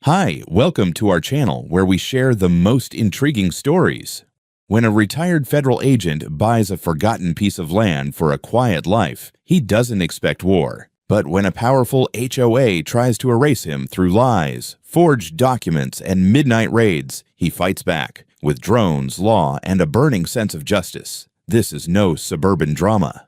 Hi, welcome to our channel where we share the most intriguing stories. When a retired federal agent buys a forgotten piece of land for a quiet life, he doesn't expect war. But when a powerful HOA tries to erase him through lies, forged documents, and midnight raids, he fights back with drones, law, and a burning sense of justice. This is no suburban drama.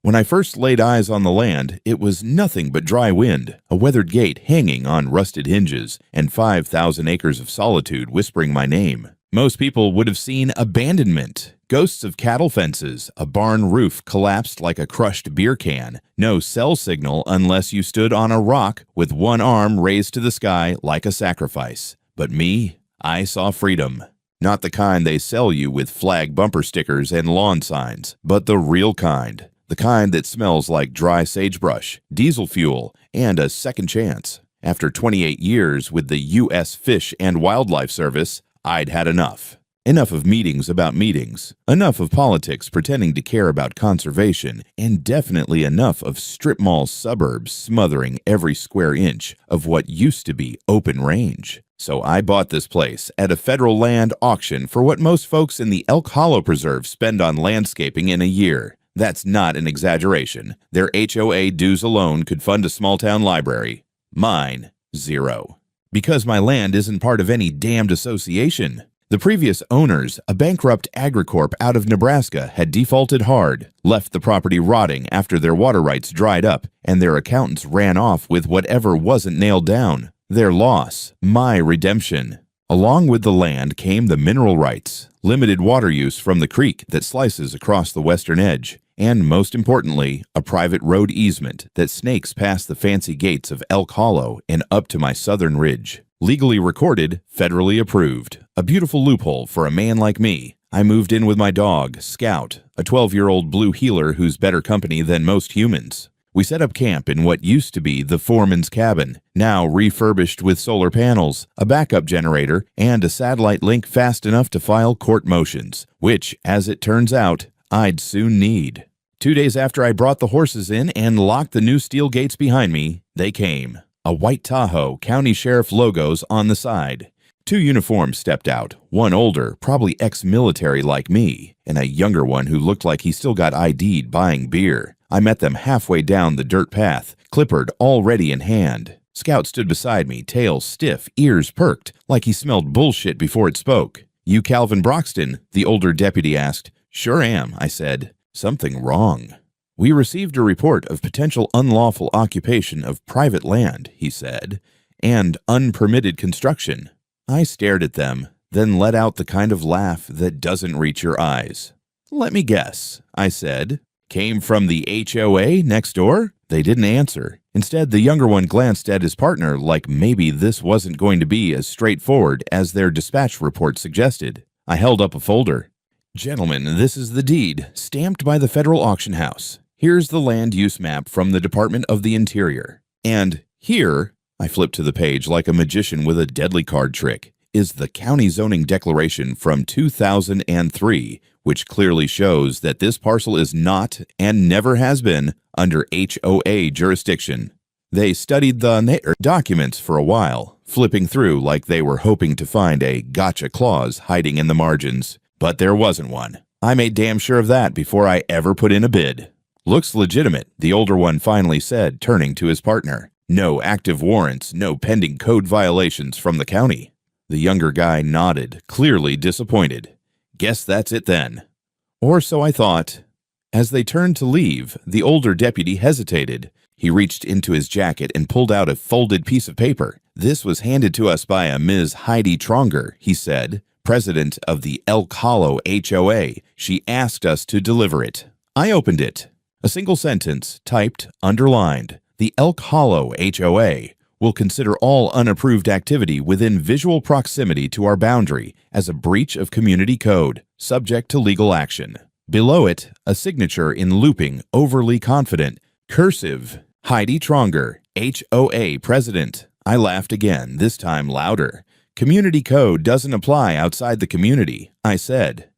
When I first laid eyes on the land, it was nothing but dry wind, a weathered gate hanging on rusted hinges, and 5,000 acres of solitude whispering my name. Most people would have seen abandonment, ghosts of cattle fences, a barn roof collapsed like a crushed beer can, no cell signal unless you stood on a rock with one arm raised to the sky like a sacrifice. But me, I saw freedom. Not the kind they sell you with flag bumper stickers and lawn signs, but the real kind. The kind that smells like dry sagebrush, diesel fuel, and a second chance. After 28 years with the U.S. Fish and Wildlife Service, I'd had enough. Enough of meetings about meetings, enough of politics pretending to care about conservation, and definitely enough of strip mall suburbs smothering every square inch of what used to be open range. So I bought this place at a federal land auction for what most folks in the Elk Hollow Preserve spend on landscaping in a year. That's not an exaggeration. Their HOA dues alone could fund a small-town library. Mine, zero. Because my land isn't part of any damned association. The previous owners, a bankrupt agricorp out of Nebraska, had defaulted hard, left the property rotting after their water rights dried up, and their accountants ran off with whatever wasn't nailed down. Their loss, my redemption. Along with the land came the mineral rights, limited water use from the creek that slices across the western edge, and most importantly, a private road easement that snakes past the fancy gates of Elk Hollow and up to my southern ridge. Legally recorded, federally approved. A beautiful loophole for a man like me. I moved in with my dog, Scout, a 12-year-old blue heeler who's better company than most humans. We set up camp in what used to be the foreman's cabin, now refurbished with solar panels, a backup generator, and a satellite link fast enough to file court motions, which, as it turns out, I'd soon need. 2 days after I brought the horses in and locked the new steel gates behind me, they came. A white Tahoe, county sheriff logos on the side. 2 uniforms stepped out, one older, probably ex-military like me, and a younger one who looked like he still got ID'd buying beer. I met them halfway down the dirt path, clipboard already in hand. Scout stood beside me, tail stiff, ears perked, like he smelled bullshit before it spoke. "You Calvin Broxton?" the older deputy asked. "Sure am," I said. "Something wrong." "We received a report of potential unlawful occupation of private land," he said, "and unpermitted construction." I stared at them, then let out the kind of laugh that doesn't reach your eyes. "Let me guess," I said. "Came from the HOA next door?" They didn't answer. Instead, the younger one glanced at his partner like maybe this wasn't going to be as straightforward as their dispatch report suggested. I held up a folder. "Gentlemen, this is the deed, stamped by the federal auction house. Here's the land use map from the Department of the Interior. And here," I flipped to the page like a magician with a deadly card trick, "is the county zoning declaration from 2003, which clearly shows that this parcel is not, and never has been, under HOA jurisdiction." They studied the documents for a while, flipping through like they were hoping to find a gotcha clause hiding in the margins. But there wasn't one. I made damn sure of that before I ever put in a bid. "Looks legitimate," the older one finally said, turning to his partner. "No active warrants, no pending code violations from the county." The younger guy nodded, clearly disappointed. "Guess that's it then." Or so I thought. As they turned to leave, the older deputy hesitated. He reached into his jacket and pulled out a folded piece of paper. "This was handed to us by a Ms. Heidi Tronger," he said, "president of the Elk Hollow HOA. She asked us to deliver it." I opened it. A single sentence, typed, underlined. "The Elk Hollow HOA will consider all unapproved activity within visual proximity to our boundary as a breach of community code, subject to legal action." Below it, a signature in looping, overly confident, cursive, "Heidi Tronger, HOA president." I laughed again, this time louder. "Community code doesn't apply outside the community," I said.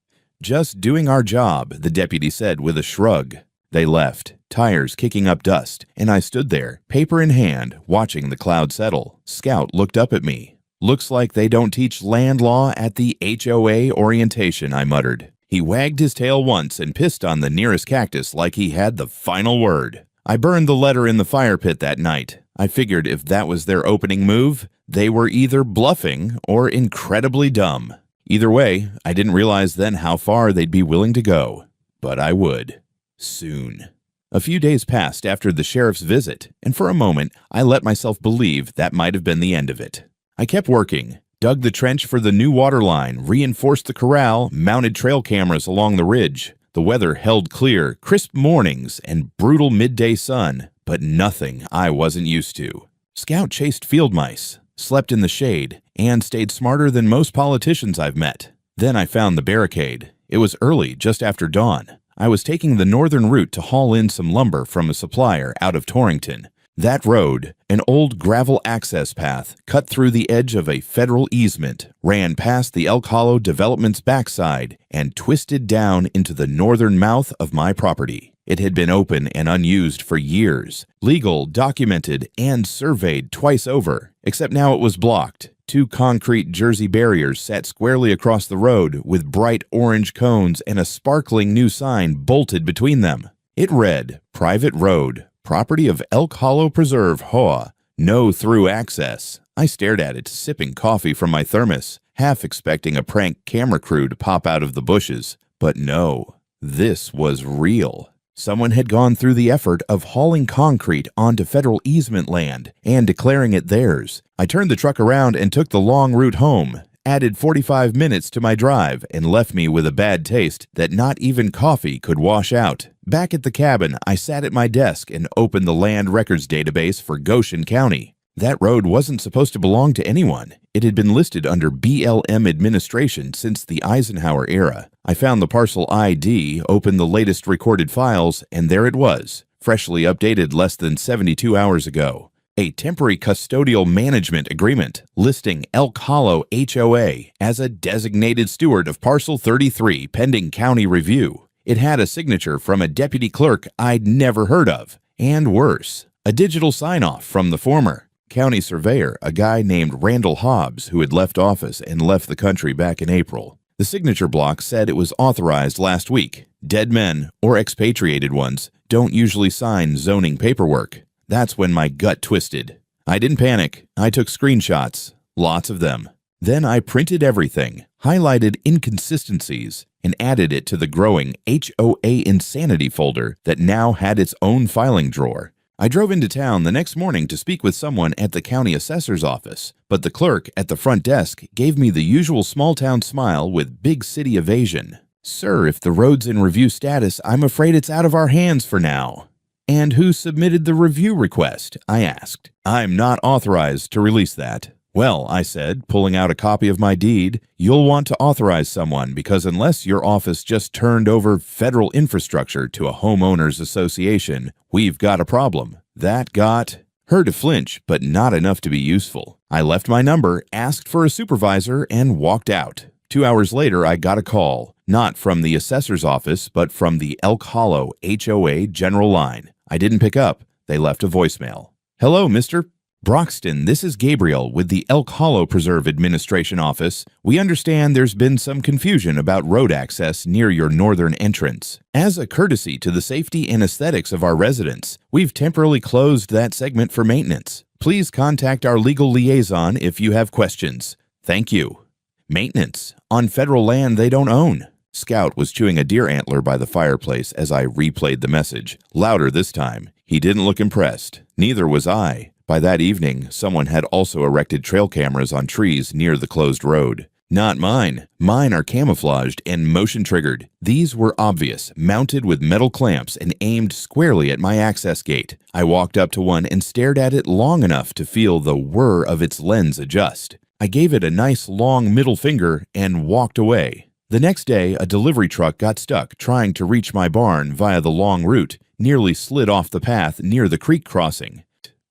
"Just doing our job," the deputy said with a shrug. They left, tires kicking up dust, and I stood there, paper in hand, watching the cloud settle. Scout looked up at me. "Looks like they don't teach land law at the HOA orientation," I muttered. He wagged his tail once and pissed on the nearest cactus like he had the final word. I burned the letter in the fire pit that night. I figured if that was their opening move, they were either bluffing or incredibly dumb. Either way, I didn't realize then how far they'd be willing to go. But I would. Soon. A few days passed after the sheriff's visit, and for a moment, I let myself believe that might have been the end of it. I kept working, dug the trench for the new water line, reinforced the corral, mounted trail cameras along the ridge. The weather held clear, crisp mornings, and brutal midday sun, but nothing I wasn't used to. Scout chased field mice, slept in the shade, and stayed smarter than most politicians I've met. Then I found the barricade. It was early, just after dawn. I was taking the northern route to haul in some lumber from a supplier out of Torrington. That road, an old gravel access path, cut through the edge of a federal easement, ran past the Elk Hollow development's backside, and twisted down into the northern mouth of my property. It had been open and unused for years, legal, documented, and surveyed twice over, except now it was blocked. Two concrete Jersey barriers sat squarely across the road with bright orange cones and a sparkling new sign bolted between them. It read, "Private Road, Property of Elk Hollow Preserve, HOA, No Through Access." I stared at it, sipping coffee from my thermos, half expecting a prank camera crew to pop out of the bushes. But no, this was real. Someone had gone through the effort of hauling concrete onto federal easement land and declaring it theirs. I turned the truck around and took the long route home, added 45 minutes to my drive, and left me with a bad taste that not even coffee could wash out. Back at the cabin, I sat at my desk and opened the land records database for Goshen County. That road wasn't supposed to belong to anyone. It had been listed under BLM administration since the Eisenhower era. I found the parcel ID, opened the latest recorded files, and there it was, freshly updated less than 72 hours ago. A temporary custodial management agreement listing Elk Hollow HOA as a designated steward of Parcel 33 pending county review. It had a signature from a deputy clerk I'd never heard of. And worse, a digital sign-off from the former county surveyor, a guy named Randall Hobbs, who had left office and left the country back in April. The signature block said it was authorized last week. Dead men, or expatriated ones, don't usually sign zoning paperwork. That's when my gut twisted. I didn't panic. I took screenshots, lots of them. Then I printed everything, highlighted inconsistencies, and added it to the growing HOA Insanity folder that now had its own filing drawer. I drove into town the next morning to speak with someone at the county assessor's office, but the clerk at the front desk gave me the usual small-town smile with big city evasion. "Sir, if the road's in review status, I'm afraid it's out of our hands for now." "And who submitted the review request?" I asked. "I'm not authorized to release that." "Well," I said, pulling out a copy of my deed, "you'll want to authorize someone because unless your office just turned over federal infrastructure to a homeowners association, we've got a problem." That got her to flinch, but not enough to be useful. I left my number, asked for a supervisor, and walked out. 2 hours later, I got a call, not from the assessor's office, but from the Elk Hollow HOA general line. I didn't pick up. They left a voicemail. "Hello, Mr. Broxton, this is Gabriel with the Elk Hollow Preserve Administration Office. We understand there's been some confusion about road access near your northern entrance. As a courtesy to the safety and aesthetics of our residents, we've temporarily closed that segment for maintenance. Please contact our legal liaison if you have questions. Thank you." Maintenance on federal land they don't own. Scout was chewing a deer antler by the fireplace as I replayed the message, louder this time. He didn't look impressed. Neither was I. By that evening, someone had also erected trail cameras on trees near the closed road. Not mine. Mine are camouflaged and motion-triggered. These were obvious, mounted with metal clamps and aimed squarely at my access gate. I walked up to one and stared at it long enough to feel the whir of its lens adjust. I gave it a nice long middle finger and walked away. The next day, a delivery truck got stuck trying to reach my barn via the long route, nearly slid off the path near the creek crossing.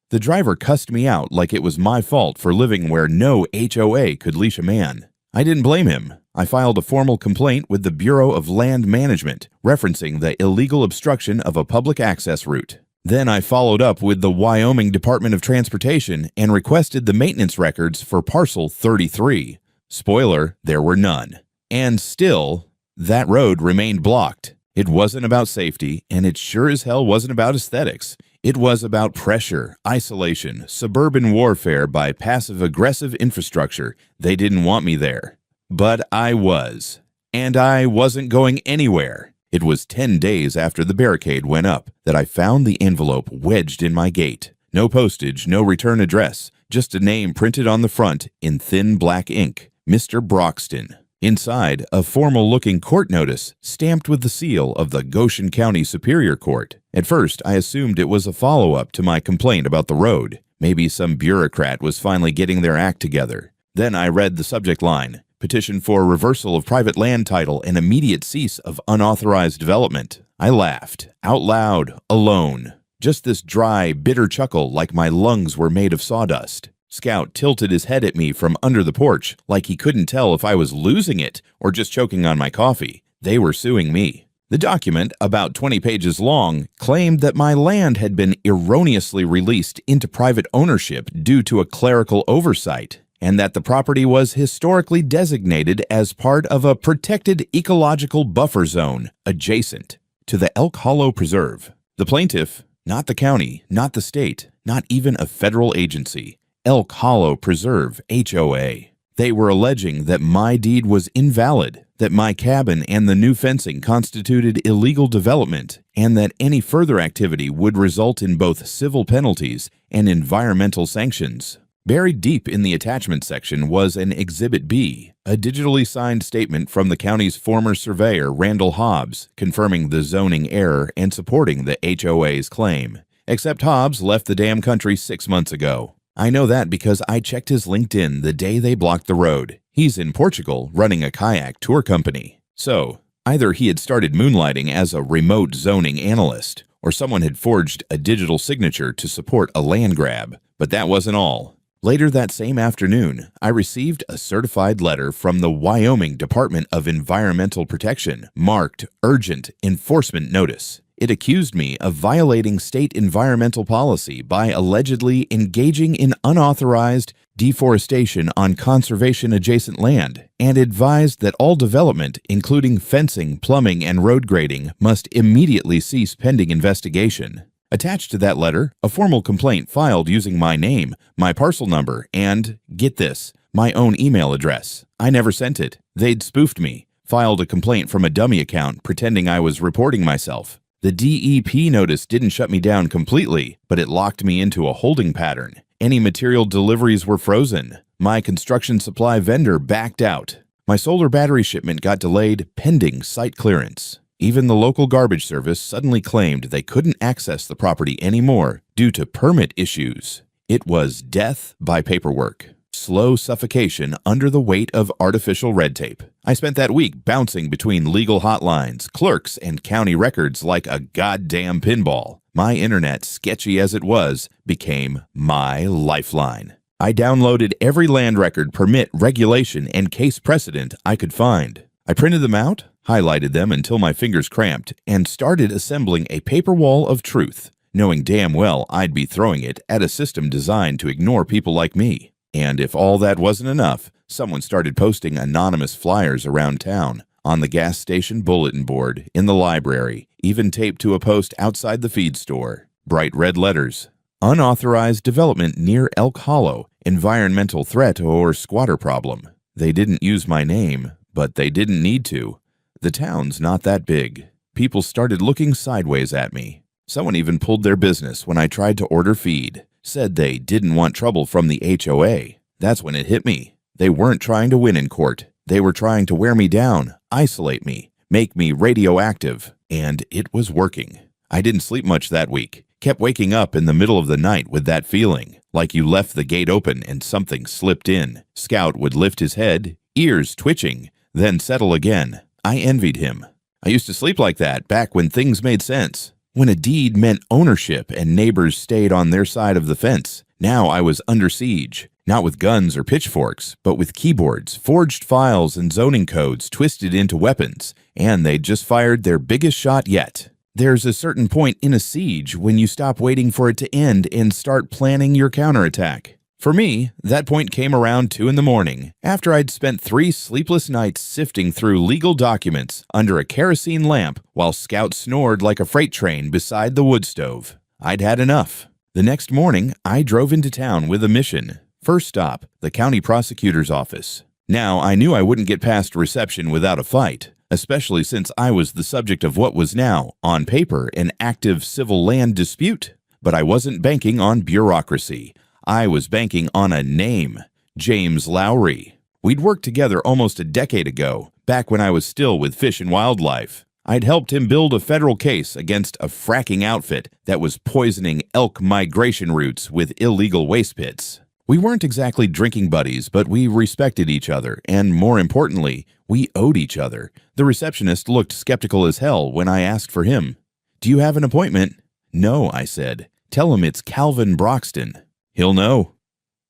The driver cussed me out like it was my fault for living where no HOA could leash a man. I didn't blame him. I filed a formal complaint with the Bureau of Land Management, referencing the illegal obstruction of a public access route. Then I followed up with the Wyoming Department of Transportation and requested the maintenance records for parcel 33. Spoiler, there were none. And still, that road remained blocked. It wasn't about safety, and it sure as hell wasn't about aesthetics. It was about pressure, isolation, suburban warfare by passive-aggressive infrastructure. They didn't want me there. But I was. And I wasn't going anywhere. It was 10 days after the barricade went up that I found the envelope wedged in my gate. No postage, no return address, just a name printed on the front in thin black ink, Mr. Broxton. Inside, a formal-looking court notice stamped with the seal of the Goshen County Superior Court. At first, I assumed it was a follow-up to my complaint about the road. Maybe some bureaucrat was finally getting their act together. Then I read the subject line, petition for reversal of private land title and immediate cease of unauthorized development. I laughed, out loud, alone. Just this dry, bitter chuckle like my lungs were made of sawdust. Scout tilted his head at me from under the porch like he couldn't tell if I was losing it or just choking on my coffee. They were suing me. The document, about 20 pages long, claimed that my land had been erroneously released into private ownership due to a clerical oversight, and that the property was historically designated as part of a protected ecological buffer zone adjacent to the Elk Hollow Preserve. The plaintiff, not the county, not the state, not even a federal agency, Elk Hollow Preserve, HOA. They were alleging that my deed was invalid, that my cabin and the new fencing constituted illegal development, and that any further activity would result in both civil penalties and environmental sanctions. Buried deep in the attachment section was an Exhibit B, a digitally signed statement from the county's former surveyor, Randall Hobbs, confirming the zoning error and supporting the HOA's claim. Except Hobbs left the damn country 6 months ago. I know that because I checked his LinkedIn the day they blocked the road. He's in Portugal running a kayak tour company. So, either he had started moonlighting as a remote zoning analyst, or someone had forged a digital signature to support a land grab. But that wasn't all. Later that same afternoon, I received a certified letter from the Wyoming Department of Environmental Protection, marked Urgent Enforcement Notice. It accused me of violating state environmental policy by allegedly engaging in unauthorized deforestation on conservation-adjacent land, and advised that all development, including fencing, plumbing, and road grading, must immediately cease pending investigation. Attached to that letter, a formal complaint filed using my name, my parcel number, and, get this, my own email address. I never sent it. They'd spoofed me, filed a complaint from a dummy account pretending I was reporting myself. The DEP notice didn't shut me down completely, but it locked me into a holding pattern. Any material deliveries were frozen. My construction supply vendor backed out. My solar battery shipment got delayed pending site clearance. Even the local garbage service suddenly claimed they couldn't access the property anymore due to permit issues. It was death by paperwork. Slow suffocation under the weight of artificial red tape. I spent that week bouncing between legal hotlines, clerks, and county records like a goddamn pinball. My internet, sketchy as it was, became my lifeline. I downloaded every land record, permit, regulation, and case precedent I could find. I printed them out, highlighted them until my fingers cramped, and started assembling a paper wall of truth, knowing damn well I'd be throwing it at a system designed to ignore people like me. And if all that wasn't enough, someone started posting anonymous flyers around town, on the gas station bulletin board, in the library, even taped to a post outside the feed store. Bright red letters. Unauthorized development near Elk Hollow, environmental threat or squatter problem. They didn't use my name, but they didn't need to. The town's not that big. People started looking sideways at me. Someone even pulled their business when I tried to order feed. Said they didn't want trouble from the HOA. That's when it hit me. They weren't trying to win in court. They were trying to wear me down, isolate me, make me radioactive, and it was working. I didn't sleep much that week. Kept waking up in the middle of the night with that feeling, like you left the gate open and something slipped in. Scout would lift his head, ears twitching, then settle again. I envied him. I used to sleep like that back when things made sense. When a deed meant ownership and neighbors stayed on their side of the fence. Now I was under siege. Not with guns or pitchforks, but with keyboards, forged files, and zoning codes twisted into weapons, and they'd just fired their biggest shot yet. There's a certain point in a siege when you stop waiting for it to end and start planning your counterattack. For me, that point came around 2 in the morning, after I'd spent 3 sleepless nights sifting through legal documents under a kerosene lamp while Scout snored like a freight train beside the wood stove. I'd had enough. The next morning, I drove into town with a mission. First stop, the county prosecutor's office. Now, I knew I wouldn't get past reception without a fight, especially since I was the subject of what was now, on paper, an active civil land dispute. But I wasn't banking on bureaucracy. I was banking on a name, James Lowry. We'd worked together almost a decade ago, back when I was still with Fish and Wildlife. I'd helped him build a federal case against a fracking outfit that was poisoning elk migration routes with illegal waste pits. We weren't exactly drinking buddies, but we respected each other, and more importantly, we owed each other. The receptionist looked skeptical as hell when I asked for him. "Do you have an appointment?" "No," I said. "Tell him it's Calvin Broxton. He'll know."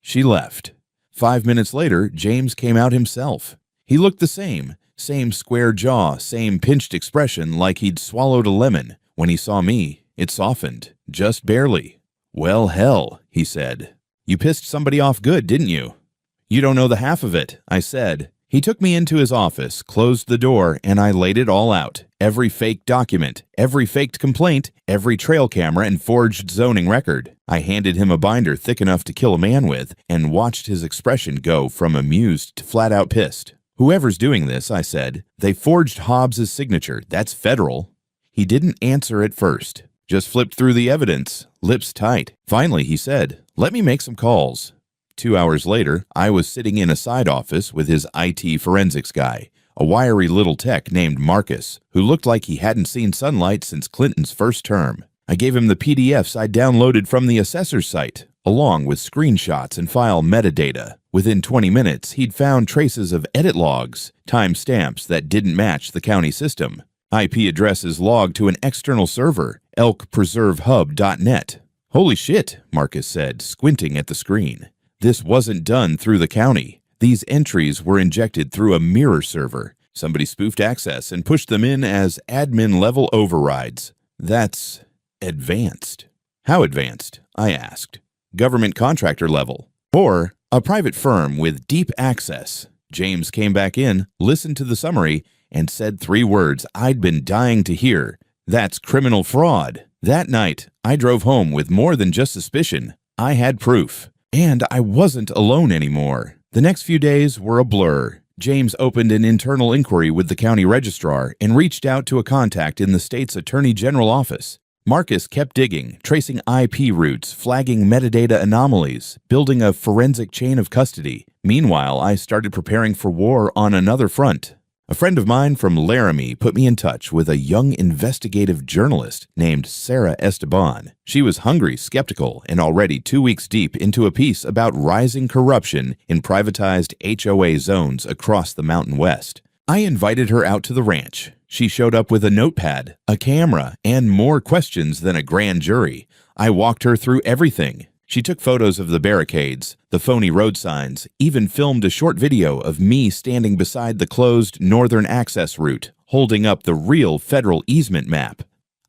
She left. 5 minutes later, James came out himself. He looked the same square jaw, same pinched expression like he'd swallowed a lemon. When he saw me, it softened, just barely. "Well, hell," he said. "You pissed somebody off good, didn't you?" "You don't know the half of it," I said. He took me into his office, closed the door, and I laid it all out. Every fake document, every faked complaint, every trail camera and forged zoning record. I handed him a binder thick enough to kill a man with and watched his expression go from amused to flat-out pissed. "Whoever's doing this," I said, "they forged Hobbs's signature. That's federal." He didn't answer at first. Just flipped through the evidence, lips tight. Finally, he said, "Let me make some calls." 2 hours later, I was sitting in a side office with his IT forensics guy, a wiry little tech named Marcus, who looked like he hadn't seen sunlight since Clinton's first term. I gave him the PDFs I downloaded from the assessor's site, along with screenshots and file metadata. Within 20 minutes, he'd found traces of edit logs, timestamps that didn't match the county system, IP addresses logged to an external server, elkpreservehub.net. "Holy shit," Marcus said, squinting at the screen. "This wasn't done through the county. These entries were injected through a mirror server. Somebody spoofed access and pushed them in as admin-level overrides. That's advanced." "How advanced?" I asked. "Government contractor level. Or a private firm with deep access." James came back in, listened to the summary, and said 3 words I'd been dying to hear. "That's criminal fraud." That night, I drove home with more than just suspicion. I had proof. And I wasn't alone anymore. The next few days were a blur. James opened an internal inquiry with the county registrar and reached out to a contact in the state's attorney general office. Marcus kept digging, tracing IP routes, flagging metadata anomalies, building a forensic chain of custody. Meanwhile, I started preparing for war on another front. A friend of mine from Laramie put me in touch with a young investigative journalist named Sarah Esteban. She was hungry, skeptical, and already 2 weeks deep into a piece about rising corruption in privatized HOA zones across the Mountain West. I invited her out to the ranch. She showed up with a notepad, a camera, and more questions than a grand jury. I walked her through everything. She took photos of the barricades, the phony road signs, even filmed a short video of me standing beside the closed northern access route, holding up the real federal easement map.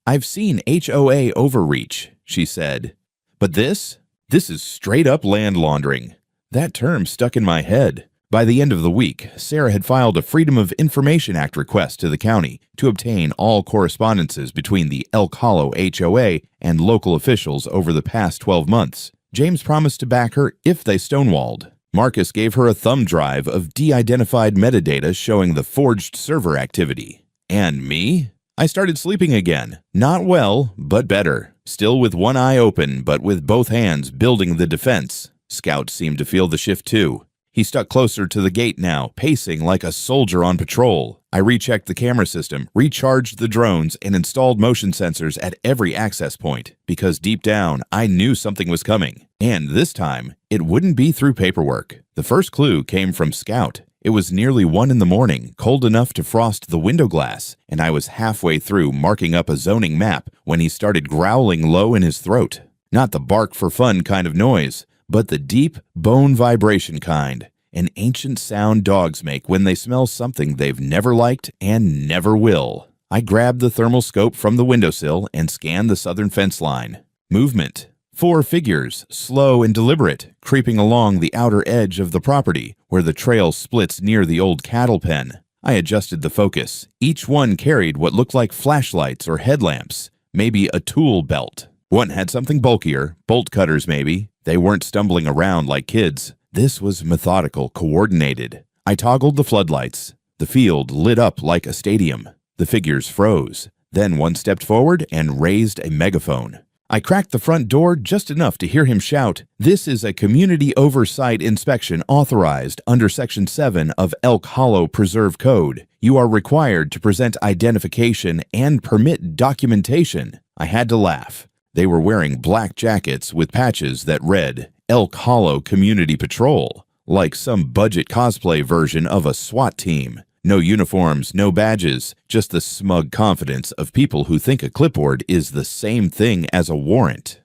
"I've seen HOA overreach," she said. "But this is straight up land laundering." That term stuck in my head. By the end of the week, Sarah had filed a Freedom of Information Act request to the county to obtain all correspondences between the Elk Hollow HOA and local officials over the past 12 months. James promised to back her if they stonewalled. Marcus gave her a thumb drive of de-identified metadata showing the forged server activity. And me? I started sleeping again. Not well, but better. Still with one eye open, but with both hands building the defense. Scout seemed to feel the shift too. He stuck closer to the gate now, pacing like a soldier on patrol. I rechecked the camera system, recharged the drones, and installed motion sensors at every access point, because deep down, I knew something was coming. And this time, it wouldn't be through paperwork. The first clue came from Scout. It was nearly 1 in the morning, cold enough to frost the window glass, and I was halfway through marking up a zoning map when he started growling low in his throat. Not the bark for fun kind of noise, but the deep, bone vibration kind, an ancient sound dogs make when they smell something they've never liked and never will. I grabbed the thermal scope from the windowsill and scanned the southern fence line. Movement. 4 figures, slow and deliberate, creeping along the outer edge of the property, where the trail splits near the old cattle pen. I adjusted the focus. Each one carried what looked like flashlights or headlamps, maybe a tool belt. One had something bulkier, bolt cutters maybe. They weren't stumbling around like kids. This was methodical, coordinated. I toggled the floodlights. The field lit up like a stadium. The figures froze. Then one stepped forward and raised a megaphone. I cracked the front door just enough to hear him shout, "This is a community oversight inspection authorized under Section 7 of Elk Hollow Preserve Code. You are required to present identification and permit documentation." I had to laugh. They were wearing black jackets with patches that read, "Elk Hollow Community Patrol," like some budget cosplay version of a SWAT team. No uniforms, no badges, just the smug confidence of people who think a clipboard is the same thing as a warrant.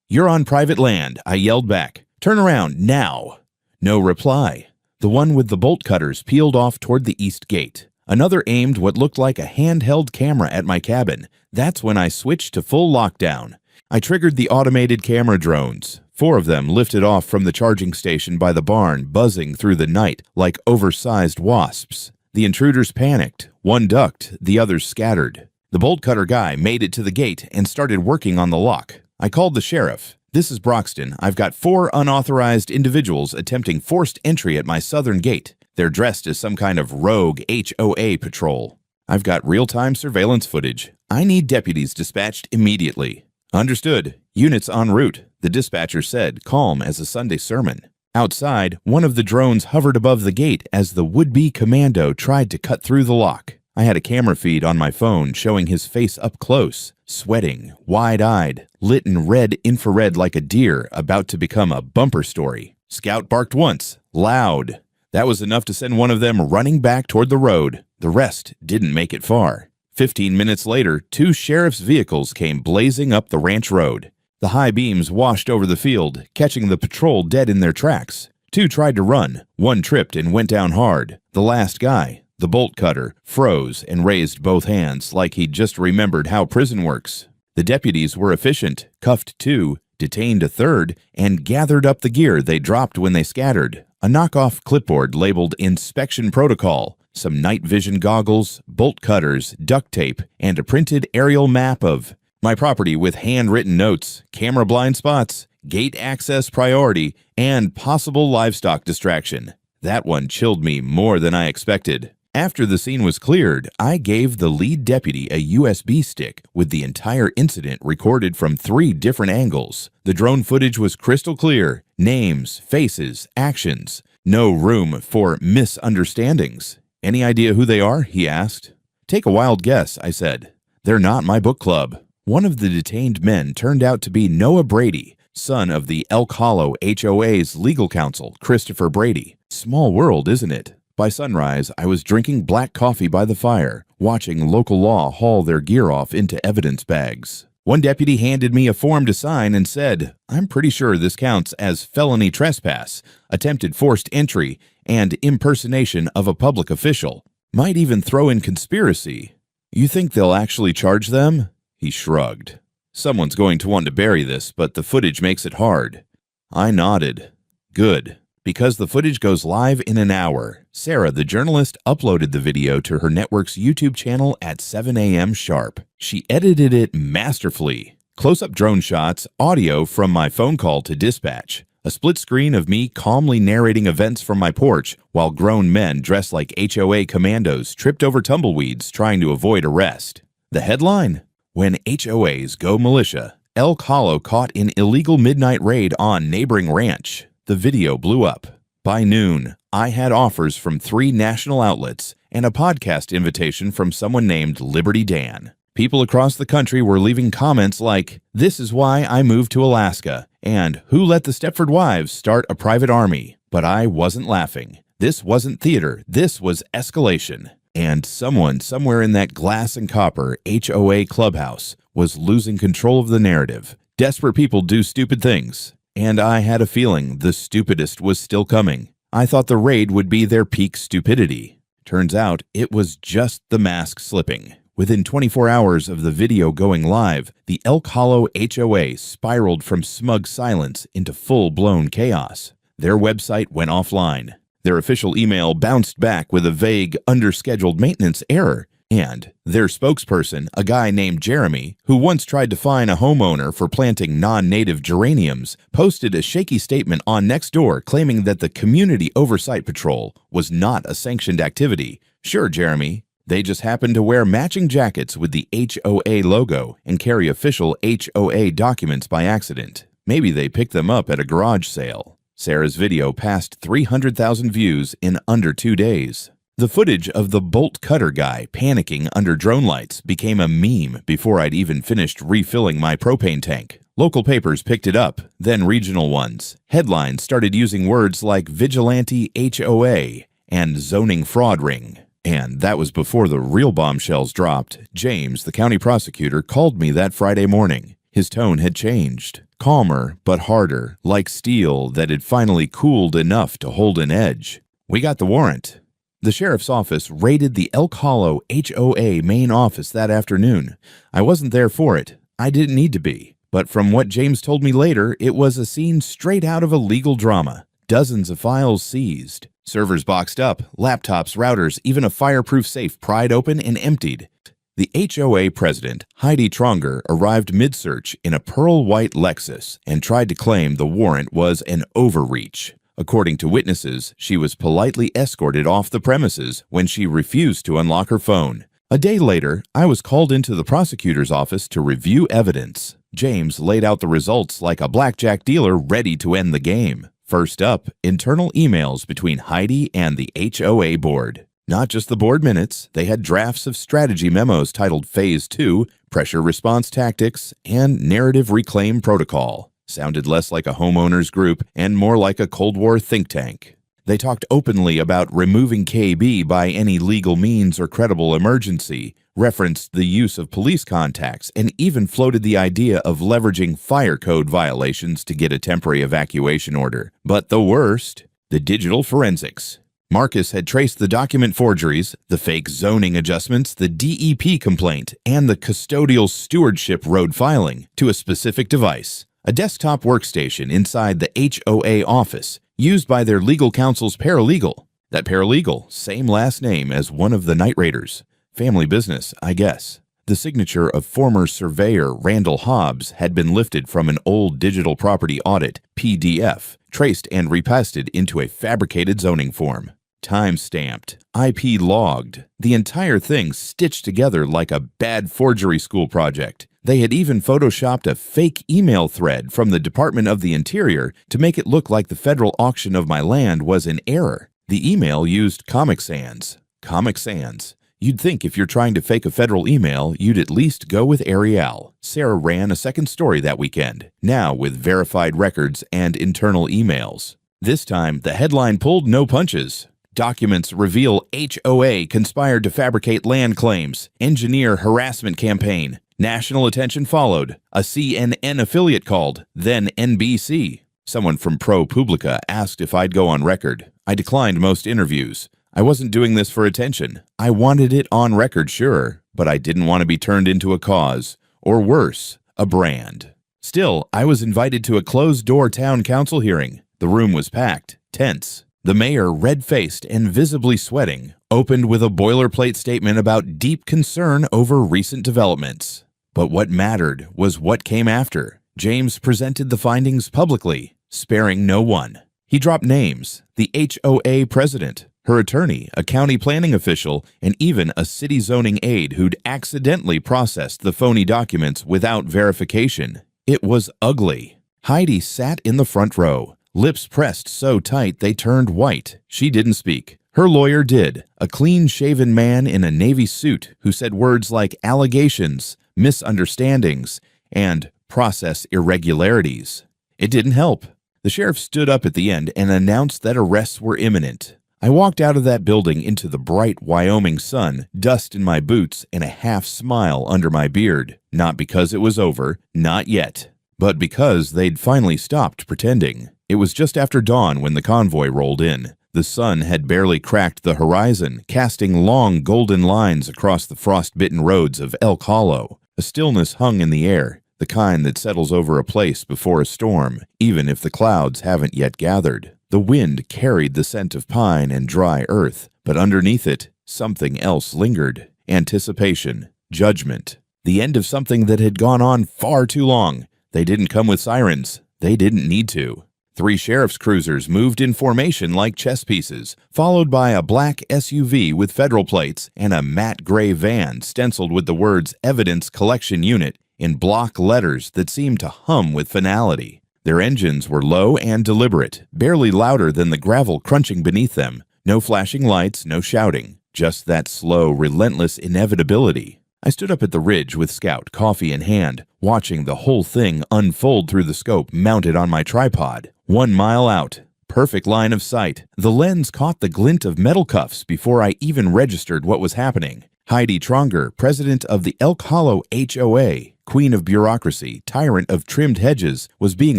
"You're on private land," I yelled back. "Turn around, now." No reply. The one with the bolt cutters peeled off toward the east gate. Another aimed what looked like a handheld camera at my cabin. That's when I switched to full lockdown. I triggered the automated camera drones. 4 of them lifted off from the charging station by the barn, buzzing through the night like oversized wasps. The intruders panicked. One ducked, the others scattered. The bolt cutter guy made it to the gate and started working on the lock. I called the sheriff. "This is Broxton. I've got 4 unauthorized individuals attempting forced entry at my southern gate. They're dressed as some kind of rogue HOA patrol. I've got real-time surveillance footage. I need deputies dispatched immediately." "Understood. Units en route," the dispatcher said, calm as a Sunday sermon. Outside, one of the drones hovered above the gate as the would-be commando tried to cut through the lock. I had a camera feed on my phone showing his face up close, sweating, wide-eyed, lit in red infrared like a deer about to become a bumper story. Scout barked once, loud. That was enough to send one of them running back toward the road. The rest didn't make it far. 15 minutes later, 2 sheriff's vehicles came blazing up the ranch road. The high beams washed over the field, catching the patrol dead in their tracks. 2 tried to run. 1 tripped and went down hard. The last guy, the bolt cutter, froze and raised both hands like he'd just remembered how prison works. The deputies were efficient, cuffed 2, detained a 3rd, and gathered up the gear they dropped when they scattered. A knockoff clipboard labeled Inspection Protocol, some night vision goggles, bolt cutters, duct tape, and a printed aerial map of my property with handwritten notes, camera blind spots, gate access priority, and possible livestock distraction. That one chilled me more than I expected. After the scene was cleared, I gave the lead deputy a USB stick with the entire incident recorded from 3 different angles. The drone footage was crystal clear. Names, faces, actions. No room for misunderstandings. "Any idea who they are?" he asked. "Take a wild guess," I said. "They're not my book club." One of the detained men turned out to be Noah Brady, son of the Elk Hollow HOA's legal counsel, Christopher Brady. Small world, isn't it? By sunrise, I was drinking black coffee by the fire, watching local law haul their gear off into evidence bags. One deputy handed me a form to sign and said, "I'm pretty sure this counts as felony trespass, attempted forced entry, and impersonation of a public official. Might even throw in conspiracy. You think they'll actually charge them?" He shrugged. "Someone's going to want to bury this, but the footage makes it hard." I nodded. "Good. Because the footage goes live in an hour." Sarah, the journalist, uploaded the video to her network's YouTube channel at 7 a.m. sharp. She edited it masterfully. Close-up drone shots, audio from my phone call to dispatch, a split screen of me calmly narrating events from my porch while grown men dressed like HOA commandos tripped over tumbleweeds trying to avoid arrest. The headline? When HOAs go militia, Elk Hollow caught in illegal midnight raid on neighboring ranch. The video blew up. By noon, I had offers from 3 national outlets and a podcast invitation from someone named Liberty Dan. People across the country were leaving comments like, "This is why I moved to Alaska," and "Who let the Stepford Wives start a private army?" But I wasn't laughing. This wasn't theater. This was escalation. And someone somewhere in that glass and copper HOA clubhouse was losing control of the narrative. Desperate people do stupid things. And I had a feeling the stupidest was still coming. I thought the raid would be their peak stupidity. Turns out it was just the mask slipping. Within 24 hours of the video going live, the Elk Hollow HOA spiraled from smug silence into full-blown chaos. Their website went offline. Their official email bounced back with a vague, underscheduled maintenance error. And their spokesperson, a guy named Jeremy, who once tried to fine a homeowner for planting non-native geraniums, posted a shaky statement on Nextdoor claiming that the Community Oversight Patrol was not a sanctioned activity. Sure, Jeremy. They just happened to wear matching jackets with the HOA logo and carry official HOA documents by accident. Maybe they picked them up at a garage sale. Sarah's video passed 300,000 views in under 2 days. The footage of the bolt cutter guy panicking under drone lights became a meme before I'd even finished refilling my propane tank. Local papers picked it up, then regional ones. Headlines started using words like vigilante HOA and zoning fraud ring. And that was before the real bombshells dropped. James, the county prosecutor, called me that Friday morning. His tone had changed. Calmer, but harder, like steel that had finally cooled enough to hold an edge. We got the warrant. The sheriff's office raided the Elk Hollow HOA main office that afternoon. I wasn't there for it. I didn't need to be. But from what James told me later, it was a scene straight out of a legal drama. Dozens of files seized. Servers boxed up, laptops, routers, even a fireproof safe pried open and emptied. The HOA president, Heidi Tronger, arrived mid-search in a pearl-white Lexus and tried to claim the warrant was an overreach. According to witnesses, she was politely escorted off the premises when she refused to unlock her phone. A day later, I was called into the prosecutor's office to review evidence. James laid out the results like a blackjack dealer ready to end the game. First up, internal emails between Heidi and the HOA board. Not just the board minutes, they had drafts of strategy memos titled Phase 2, Pressure Response Tactics, and Narrative Reclaim Protocol. Sounded less like a homeowners group and more like a Cold War think tank. They talked openly about removing KB by any legal means or credible emergency, referenced the use of police contacts, and even floated the idea of leveraging fire code violations to get a temporary evacuation order. But the worst, the digital forensics. Marcus had traced the document forgeries, the fake zoning adjustments, the DEP complaint, and the custodial stewardship road filing to a specific device. A desktop workstation inside the HOA office, used by their legal counsel's paralegal. That paralegal, same last name as one of the night raiders. Family business, I guess. The signature of former surveyor Randall Hobbs had been lifted from an old digital property audit, PDF, traced and repasted into a fabricated zoning form. Time-stamped, IP logged, the entire thing stitched together like a bad forgery school project. They had even photoshopped a fake email thread from the Department of the Interior to make it look like the federal auction of my land was in error. The email used Comic Sans. Comic Sans. You'd think if you're trying to fake a federal email, you'd at least go with Arial. Sarah ran a second story that weekend, now with verified records and internal emails. This time, the headline pulled no punches. Documents reveal HOA conspired to fabricate land claims, engineer harassment campaign. National attention followed. A CNN affiliate called, then NBC. Someone from ProPublica asked if I'd go on record. I declined most interviews. I wasn't doing this for attention. I wanted it on record, sure, but I didn't want to be turned into a cause, or worse, a brand. Still, I was invited to a closed-door town council hearing. The room was packed, tense. The mayor, red-faced and visibly sweating, opened with a boilerplate statement about deep concern over recent developments. But what mattered was what came after. James presented the findings publicly, sparing no one. He dropped names, the HOA president, her attorney, a county planning official, and even a city zoning aide who'd accidentally processed the phony documents without verification. It was ugly. Heidi sat in the front row, lips pressed so tight they turned white. She didn't speak. Her lawyer did, a clean-shaven man in a navy suit who said words like allegations, misunderstandings, and process irregularities. It didn't help. The sheriff stood up at the end and announced that arrests were imminent. I walked out of that building into the bright Wyoming sun, dust in my boots, and a half smile under my beard. Not because it was over, not yet, but because they'd finally stopped pretending. It was just after dawn when the convoy rolled in. The sun had barely cracked the horizon, casting long golden lines across the frost-bitten roads of Elk Hollow. A stillness hung in the air, the kind that settles over a place before a storm, even if the clouds haven't yet gathered. The wind carried the scent of pine and dry earth, but underneath it, something else lingered. Anticipation, judgment, the end of something that had gone on far too long. They didn't come with sirens. They didn't need to. 3 sheriff's cruisers moved in formation like chess pieces, followed by a black SUV with federal plates and a matte gray van stenciled with the words Evidence Collection Unit in block letters that seemed to hum with finality. Their engines were low and deliberate, barely louder than the gravel crunching beneath them. No flashing lights, no shouting, just that slow, relentless inevitability. I stood up at the ridge with Scout, coffee in hand, watching the whole thing unfold through the scope mounted on my tripod. 1 mile out, perfect line of sight. The lens caught the glint of metal cuffs before I even registered what was happening. Heidi Tronger, president of the Elk Hollow HOA, queen of bureaucracy, tyrant of trimmed hedges, was being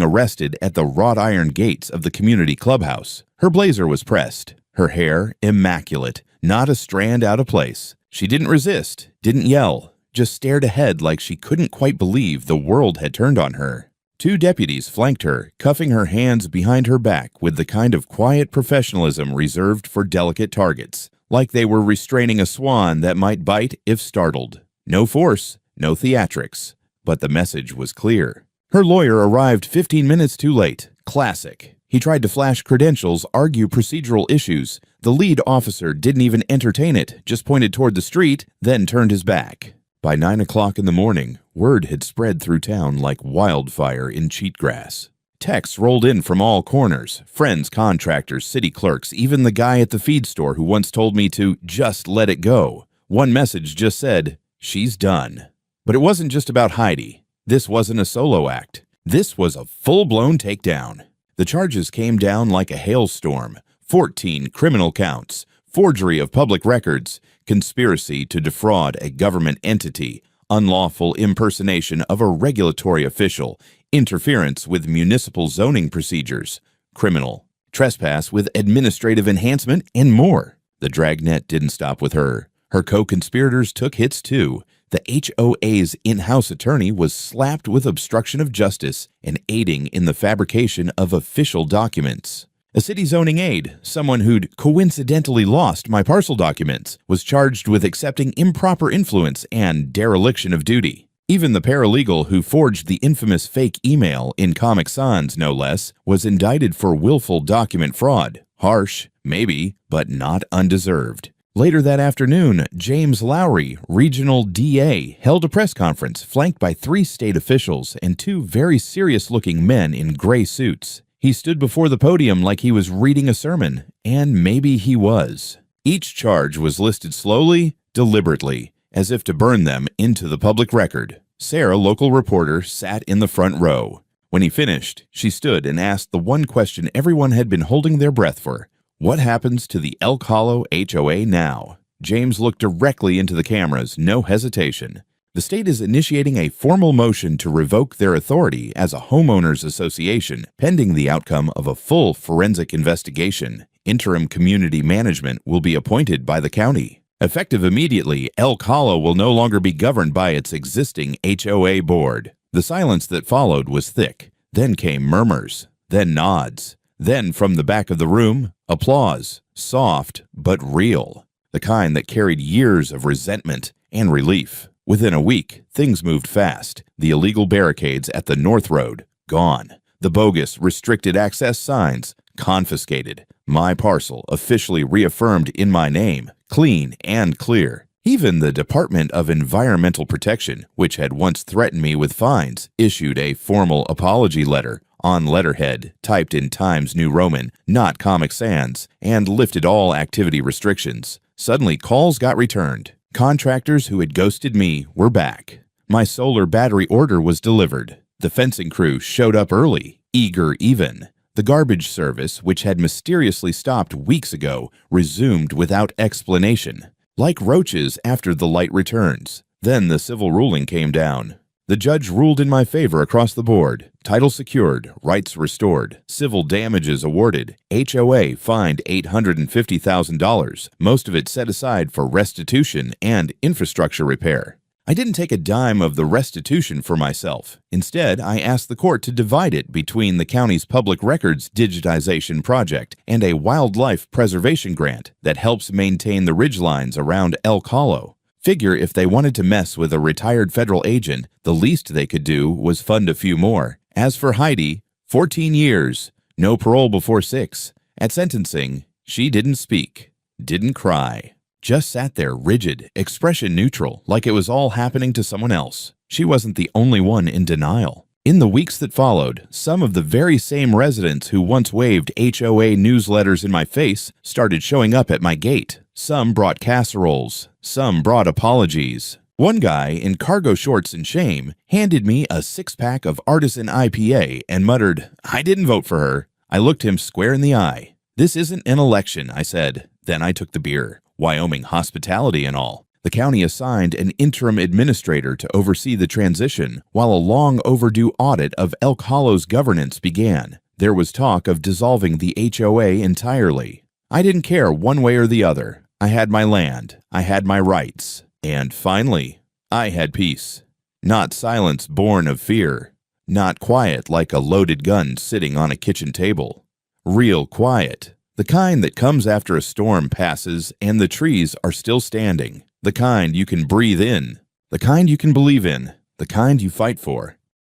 arrested at the wrought iron gates of the community clubhouse. Her blazer was pressed, her hair immaculate, not a strand out of place. She didn't resist, didn't yell, just stared ahead like she couldn't quite believe the world had turned on her. 2 deputies flanked her, cuffing her hands behind her back with the kind of quiet professionalism reserved for delicate targets, like they were restraining a swan that might bite if startled. No force, no theatrics, but the message was clear. Her lawyer arrived 15 minutes too late. Classic. He tried to flash credentials, argue procedural issues. The lead officer didn't even entertain it, just pointed toward the street, then turned his back. By 9 o'clock in the morning, word had spread through town like wildfire in cheatgrass. Texts rolled in from all corners, friends, contractors, city clerks, even the guy at the feed store who once told me to just let it go. One message just said, "She's done." But it wasn't just about Heidi. This wasn't a solo act. This was a full-blown takedown. The charges came down like a hailstorm. 14 criminal counts, forgery of public records, conspiracy to defraud a government entity, unlawful impersonation of a regulatory official, interference with municipal zoning procedures, criminal, trespass with administrative enhancement, and more. The dragnet didn't stop with her. Her co-conspirators took hits too. The HOA's in-house attorney was slapped with obstruction of justice and aiding in the fabrication of official documents. A city zoning aide, someone who'd coincidentally lost my parcel documents, was charged with accepting improper influence and dereliction of duty. Even the paralegal who forged the infamous fake email in Comic Sans, no less, was indicted for willful document fraud. Harsh, maybe, but not undeserved. Later that afternoon, James Lowry, regional DA, held a press conference flanked by 3 state officials and 2 very serious-looking men in gray suits. He stood before the podium like he was reading a sermon, and maybe he was. Each charge was listed slowly, deliberately, as if to burn them into the public record. Sarah, local reporter, sat in the front row. When he finished, she stood and asked the one question everyone had been holding their breath for. What happens to the Elk Hollow HOA now? James looked directly into the cameras, no hesitation. The state is initiating a formal motion to revoke their authority as a homeowners association, pending the outcome of a full forensic investigation. Interim community management will be appointed by the county. Effective immediately, Elk Hollow will no longer be governed by its existing HOA board. The silence that followed was thick. Then came murmurs, then nods. Then, from the back of the room, applause, soft but real, the kind that carried years of resentment and relief. Within a week, things moved fast. The illegal barricades at the North Road, gone. The bogus restricted access signs, confiscated. My parcel officially reaffirmed in my name, clean and clear. Even the Department of Environmental Protection, which had once threatened me with fines, issued a formal apology letter on letterhead, typed in Times New Roman, not Comic Sans, and lifted all activity restrictions. Suddenly, calls got returned. Contractors who had ghosted me were back. My solar battery order was delivered. The fencing crew showed up early, eager even. The garbage service, which had mysteriously stopped weeks ago, resumed without explanation. Like roaches after the light returns. Then the civil ruling came down. The judge ruled in my favor across the board. Title secured, rights restored, civil damages awarded, HOA fined $850,000, most of it set aside for restitution and infrastructure repair. I didn't take a dime of the restitution for myself. Instead, I asked the court to divide it between the county's public records digitization project and a wildlife preservation grant that helps maintain the ridgelines around Elk Hollow. Figure if they wanted to mess with a retired federal agent, the least they could do was fund a few more. As for Heidi, 14 years, no parole before 6. At sentencing, she didn't speak, didn't cry. Just sat there rigid, expression neutral, like it was all happening to someone else. She wasn't the only one in denial. In the weeks that followed, some of the very same residents who once waved HOA newsletters in my face started showing up at my gate. Some brought casseroles, some brought apologies. One guy in cargo shorts and shame handed me a 6-pack of Artisan IPA and muttered, "I didn't vote for her." I looked him square in the eye. "This isn't an election," I said. Then I took the beer. Wyoming hospitality and all. The county assigned an interim administrator to oversee the transition, while a long overdue audit of Elk Hollow's governance began. There was talk of dissolving the HOA entirely. I didn't care one way or the other. I had my land. I had my rights. And finally, I had peace. Not silence born of fear. Not quiet like a loaded gun sitting on a kitchen table. Real quiet. The kind that comes after a storm passes and the trees are still standing. The kind you can breathe in. The kind you can believe in. The kind you fight for.